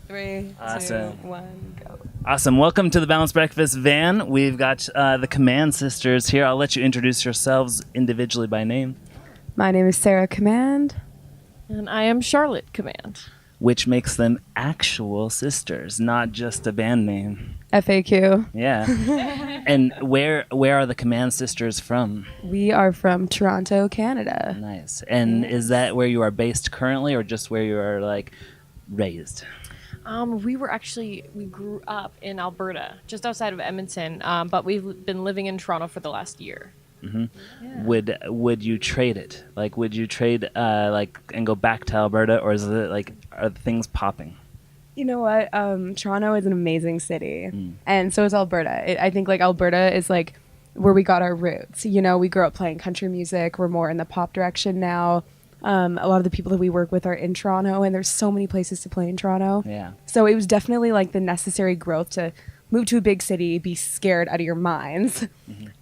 3, Awesome. 2, 1, go. Awesome. Welcome to the Balanced Breakfast van. We've got the Command Sisters here. I'll let you introduce yourselves individually by name. My name is Sarah Command. And I am Charlotte Command. Which makes them actual sisters, not just a band name. FAQ. Yeah. And where are the Command Sisters from? We are from Toronto, Canada. Nice. And is that where you are based currently, or just where you are like raised? We grew up in Alberta, just outside of Edmonton, but we've been living in Toronto for the last year. Mm-hmm. Yeah. Would you trade it? Like, would you trade and go back to Alberta, or is it like, are things popping? You know what? Toronto is an amazing city, and so is Alberta. I think like Alberta is like where we got our roots. You know, we grew up playing country music. We're more in the pop direction now. A lot of the people that we work with are in Toronto, and there's so many places to play in Toronto. Yeah. So it was definitely like the necessary growth to move to a big city, be scared out of your minds,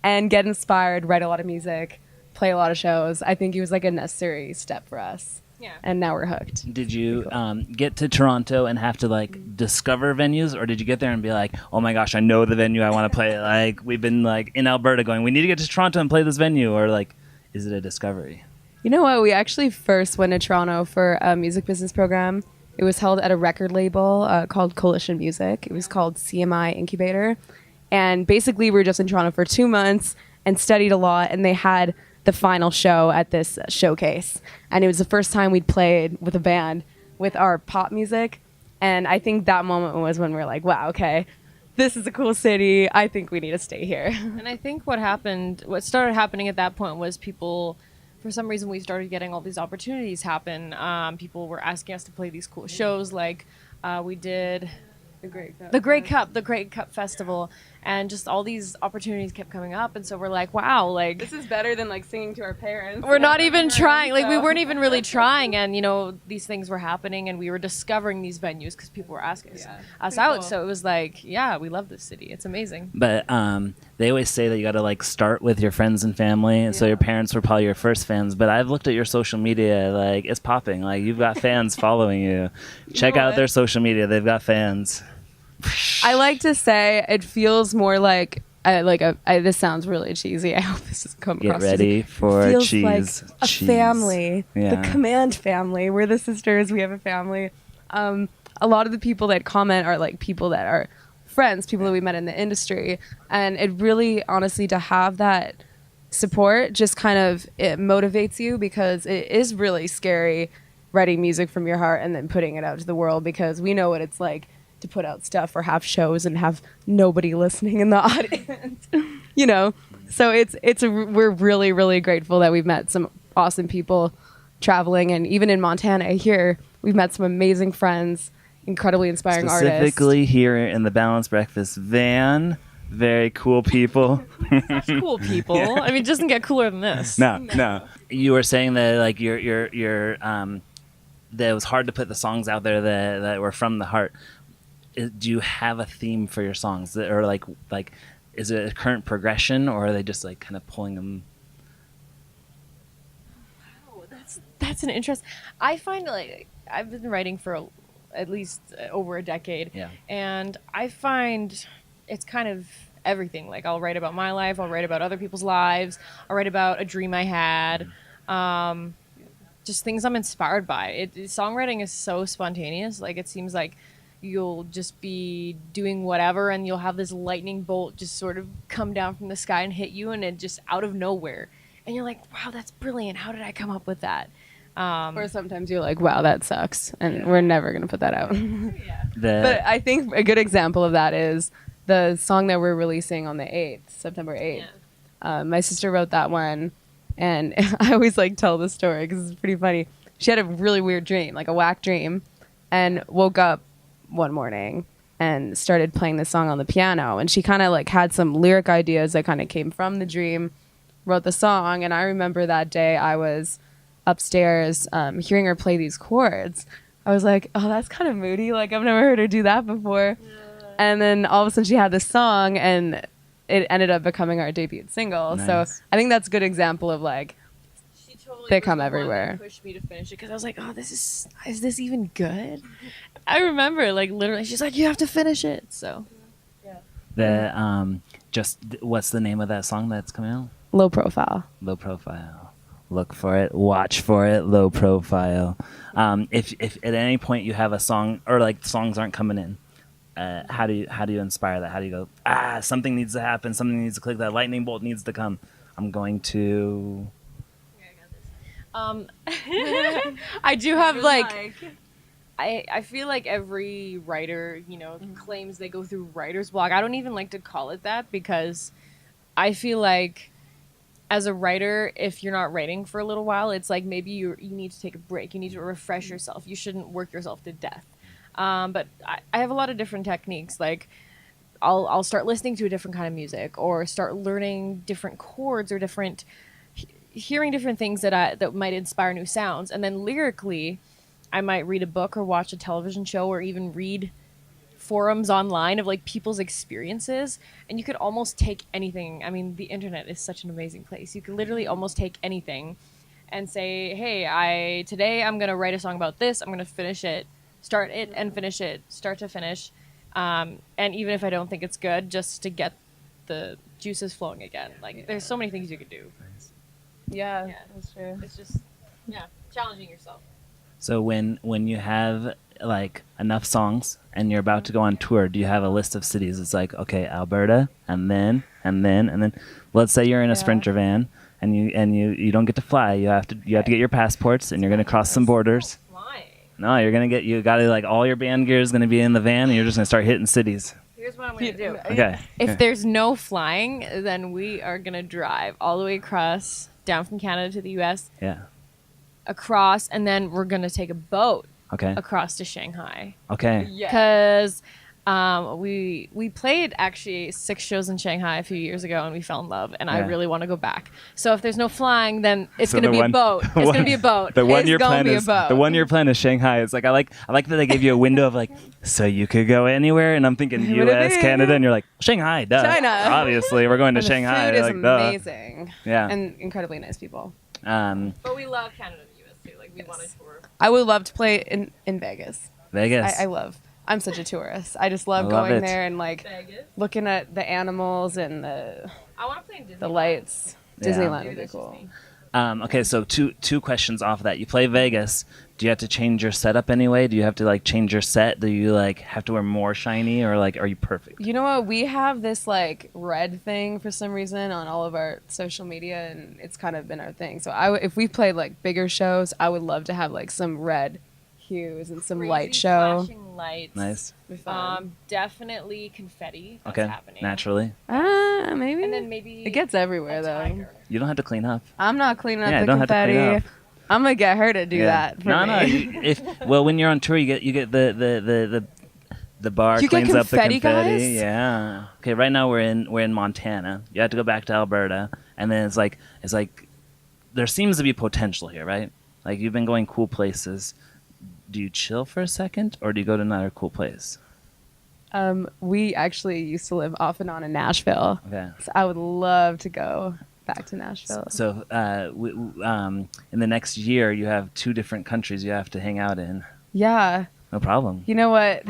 and get inspired, write a lot of music, play a lot of shows. I think it was like a necessary step for us. Yeah. And now we're hooked. Did you get to Toronto and have to like discover venues, or did you get there and be like, oh my gosh, I know the venue I want to play? Like, we've been like in Alberta going, we need to get to Toronto and play this venue, or like, is it a discovery? You know what? We actually first went to Toronto for a music business program. It was held at a record label called Coalition Music. It was called CMI Incubator. And basically, we were just in Toronto for 2 months and studied a lot. And they had the final show at this showcase. And it was the first time we'd played with a band with our pop music. And I think that moment was when we were like, wow, okay, this is a cool city. I think we need to stay here. And I think what started happening at that point was people, for some reason, we started getting all these opportunities happen. People were asking us to play these cool shows, like we did the Great Cup Festival, and just all these opportunities kept coming up. And so we're like, wow, like This is better than like singing to our parents. we're not even trying. Like, we weren't even really trying. And, you know, these things were happening, and we were discovering these venues because people were asking us out. Cool. So it was like, yeah, we love this city. It's amazing. But they always say that you got to like start with your friends and family. And so your parents were probably your first fans. But I've looked at your social media, like it's popping. Like, you've got fans following you. Check out their social media. They've got fans. I like to say it feels more like this sounds really cheesy. I hope this doesn't come across. Get ready for it feels cheese. Like a family, Yeah. the Command family. We're the sisters. We have a family. A lot of the people that comment are like people that are friends, people that we met in the industry, and it really, honestly, to have that support just kind of it motivates you, because it is really scary writing music from your heart and then putting it out to the world, because we know what it's like to put out stuff or have shows and have nobody listening in the audience, you know? So we're really, really grateful that we've met some awesome people traveling. And even in Montana here, we've met some amazing friends, incredibly inspiring artists. Specifically here in the Balanced Breakfast van. Very cool people. Such cool people. Yeah. I mean, it doesn't get cooler than this. No. You were saying that like that it was hard to put the songs out there that were from the heart. Do you have a theme for your songs, or like is it a current progression, or are they just like kind of pulling them? Wow, that's an interest. I find like I've been writing for at least over a decade, and I find it's kind of everything. Like, I'll write about my life, I'll write about other people's lives, I'll write about a dream I had, just things I'm inspired by. Songwriting is so spontaneous. Like, it seems like you'll just be doing whatever, and you'll have this lightning bolt just sort of come down from the sky and hit you, and it just out of nowhere. And you're like, wow, that's brilliant. How did I come up with that? Or sometimes you're like, wow, that sucks, and we're never going to put that out. But I think a good example of that is the song that we're releasing on the 8th, September 8th. Yeah. My sister wrote that one, and I always like tell the story because it's pretty funny. She had a really weird dream, like a whack dream, and woke up one morning and started playing this song on the piano, and she kind of like had some lyric ideas that kind of came from the dream, wrote the song. And I remember that day I was upstairs hearing her play these chords. I was like, oh, that's kind of moody, like I've never heard her do that before. And then all of a sudden she had this song, and it ended up becoming our debut single. Nice. So I think that's a good example of like they come everywhere. That pushed me to finish it because I was like, oh, is this even good? I remember like literally, she's like, you have to finish it. So, what's the name of that song that's coming out? Low Profile. Low Profile. Look for it. Watch for it. Low Profile. If at any point you have a song or like songs aren't coming in, how do you inspire that? How do you go? Something needs to happen. Something needs to click. That lightning bolt needs to come. I'm going to. I do have like I feel like every writer, claims they go through writer's block. I don't even like to call it that because I feel like as a writer, if you're not writing for a little while, it's like maybe you need to take a break. You need to refresh yourself. You shouldn't work yourself to death. But I have a lot of different techniques. Like I'll start listening to a different kind of music or start learning different chords or hearing different things that might inspire new sounds. And then lyrically, I might read a book or watch a television show or even read forums online of like people's experiences. And you could almost take anything. I mean, the internet is such an amazing place. You could literally almost take anything and say, hey, today I'm going to write a song about this. I'm going to finish it, start it and finish it, start to finish. And even if I don't think it's good, just to get the juices flowing again. Like there's so many things you could do. Yeah, that's true. It's just, challenging yourself. So when you have like enough songs and you're about to go on tour, do you have a list of cities? It's like, okay, Alberta, and then. Let's say you're in a Sprinter van and you don't get to fly. You have to get your passports and you're gonna cross some borders. No, you gotta like all your band gear is gonna be in the van and you're just gonna start hitting cities. Here's what I'm gonna do. Okay. If there's no flying, then we are gonna drive all the way across, down from Canada to the U.S. Yeah. Across, and then we're gonna take a boat. Okay. Across to Shanghai. Okay. Because we played actually 6 shows in Shanghai a few years ago, and we fell in love. And I really want to go back. So if there's no flying, then it's gonna be a boat. It's gonna be a boat. The one year plan is Shanghai. It's like I like that they gave you a window of like, so you could go anywhere, and I'm thinking U.S., Canada, and you're like Shanghai, duh. China. Obviously, we're going to and Shanghai. The food is like, amazing. Yeah. And incredibly nice people. But we love Canada and the U.S. too. Like we want to tour. I would love to play in Vegas. Vegas. I'm such a tourist. I just love going there and like looking at the animals and I want to play in Disneyland. The lights. Yeah. Disneyland would be cool. Okay, so two questions off of that. You play Vegas. Do you have to change your setup anyway? Do you have to like change your set? Do you like have to wear more shiny or like are you perfect? You know what? We have this like red thing for some reason on all of our social media, and it's kind of been our thing. So if we played like bigger shows, I would love to have like some red hues and some light show. Flashing lights. Nice. Definitely confetti. That's okay. Happening. Naturally. Maybe. And then maybe it gets everywhere though. You don't have to clean up. I'm not cleaning up the don't confetti. Have to clean up. I'm gonna get her to do that. For me. When you're on tour, you get the bar you cleans up the confetti. Guys? Yeah. Okay. Right now we're in Montana. You have to go back to Alberta, and then it's like there seems to be potential here, right? Like you've been going cool places. Do you chill for a second, or do you go to another cool place? We actually used to live off and on in Nashville. Okay. So I would love to go back to Nashville. So in the next year, you have 2 different countries you have to hang out in. Yeah. No problem. You know what?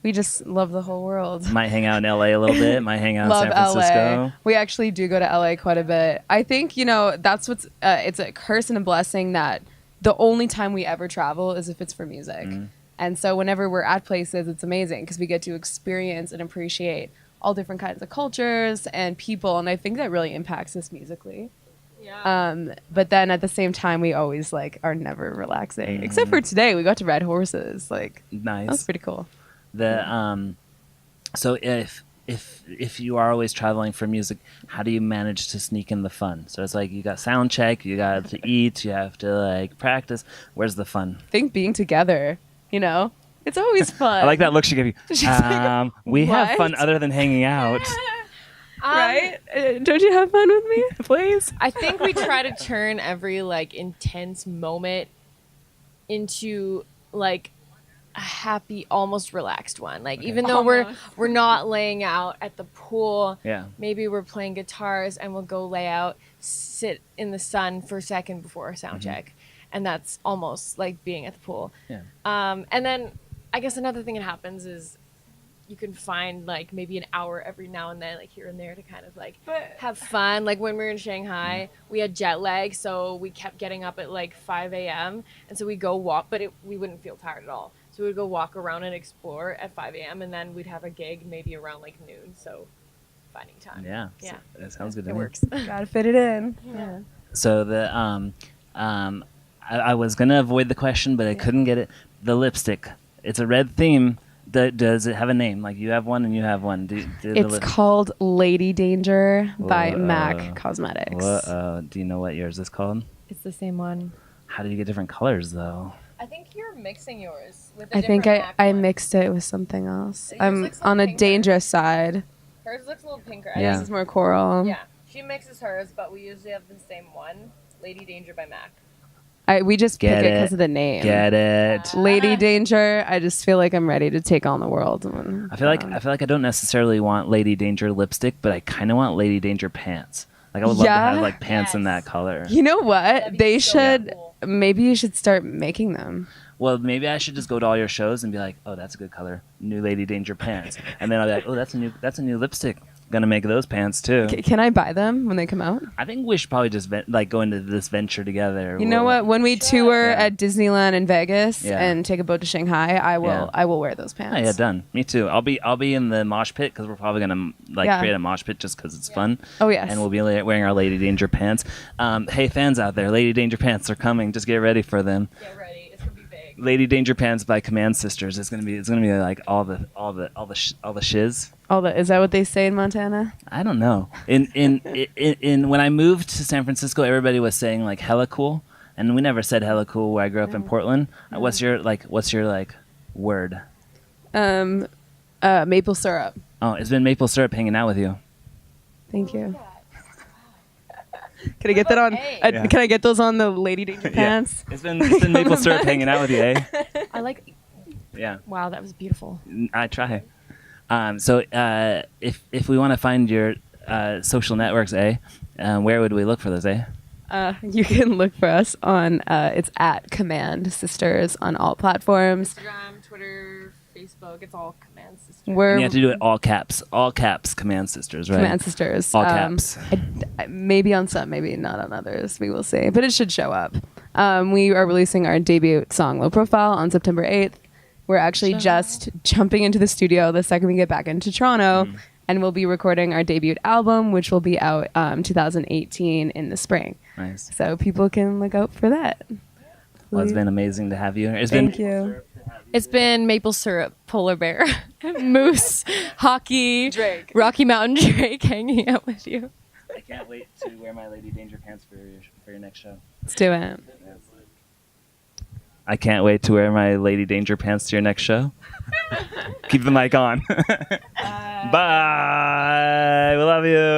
We just love the whole world. Might hang out in LA a little bit. Might hang out in San Francisco. LA. We actually do go to LA quite a bit. I think, that's what's, it's a curse and a blessing that the only time we ever travel is if it's for music. Mm. And so whenever we're at places, it's amazing because we get to experience and appreciate all different kinds of cultures and people. And I think that really impacts us musically. Yeah. But then at the same time, we always are never relaxing. Mm-hmm. Except for today, we got to ride horses. Nice. That was pretty cool. So if you are always traveling for music, how do you manage to sneak in the fun? So it's like you got sound check, you got to eat, you have to practice. Where's the fun? I think being together, it's always fun. I like that look she gave you. We what? have fun other than hanging out. Right? Don't you have fun with me? Please. I think we try to turn every intense moment into a happy, almost relaxed one. Even though we're not laying out at the pool, maybe we're playing guitars and we'll go lay out sit in the sun for a second before a sound check, and that's almost like being at the pool. Yeah. And then I guess another thing that happens is you can find like maybe an hour every now and then, like here and there, to kind of like have fun. Like when we were in Shanghai, we had jet lag, so we kept getting up at like 5 a.m. and so we go walk, but we wouldn't feel tired at all. So we'd go walk around and explore at 5 a.m. and then we'd have a gig maybe around like noon. So finding time. Yeah. Yeah. So that sounds good to it me. works. Gotta fit it in. Yeah. So the I was gonna avoid the question, but I couldn't get it. The lipstick. It's a red theme. Does it have a name? Like you have one and you have one. It's called Lady Danger by MAC Cosmetics. Do you know what yours is called? It's the same one. How do you get different colors though? I think you're mixing yours with I think I mixed it with something else. Yours I'm looks on a pinker. dangerous side. Hers looks a little pinker. Yeah. This is more coral. Yeah. She mixes hers, but we usually have the same one. Lady Danger by MAC. We just Get pick it it. because of the name. Get it? Lady Danger. I just feel like I'm ready to take on the world. I feel like I don't necessarily want Lady Danger lipstick, but I kind of want Lady Danger pants. Like I would love to have like pants in that color. You know what? That'd be They so should. cool. Maybe you should start making them. Well, maybe I should just go to all your shows and be like, "Oh, that's a good color, new Lady Danger pants," and then I'll be like, "Oh, that's a new lipstick. Gonna make those pants too." Can I buy them when they come out? I think we should probably just go into this venture together. You know what? When we tour Yeah. at Disneyland in Vegas Yeah. and take a boat to Shanghai, I will. Yeah. I will wear those pants. Oh, yeah, done. Me too. I'll be in the mosh pit because we're probably gonna Yeah. create a mosh pit just because it's fun. Oh yes. And we'll be wearing our Lady Danger pants. Hey fans out there, Lady Danger pants are coming. Just get ready for them. Get ready. It's gonna be big. Lady Danger pants by Command Sisters. It's gonna be like all the shiz. Is that what they say in Montana? I don't know. In when I moved to San Francisco, everybody was saying like hella cool, and we never said hella cool where I grew up in Portland. What's your word? Maple syrup. Oh, it's been maple syrup hanging out with you. Thank you. Can I get that on? A? Can I get those on the Lady Danger pants? It's been maple syrup hanging out with you, eh? I like. Yeah. Wow, that was beautiful. I try. So if we want to find your social networks, where would we look for those, You can look for us on. It's at Command Sisters on all platforms. Instagram, Twitter, Facebook. It's all Command Sisters. And you have to do it all caps, Command Sisters, right? Command Sisters. All caps. Maybe on some, maybe not on others. We will see, but it should show up. We are releasing our debut song, Low Profile, on September 8th. We're actually just jumping into the studio the second we get back into Toronto, and we'll be recording our debut album, which will be out 2018 in the spring. Nice. So people can look out for that. Well, it's been amazing to have you. Thank you. It's been maple syrup, polar bear, moose, hockey, Drake. Rocky Mountain Drake hanging out with you. I can't wait to wear my Lady Danger pants for your next show. Let's do it. I can't wait to wear my Lady Danger pants to your next show. Keep the mic on. Bye. We love you.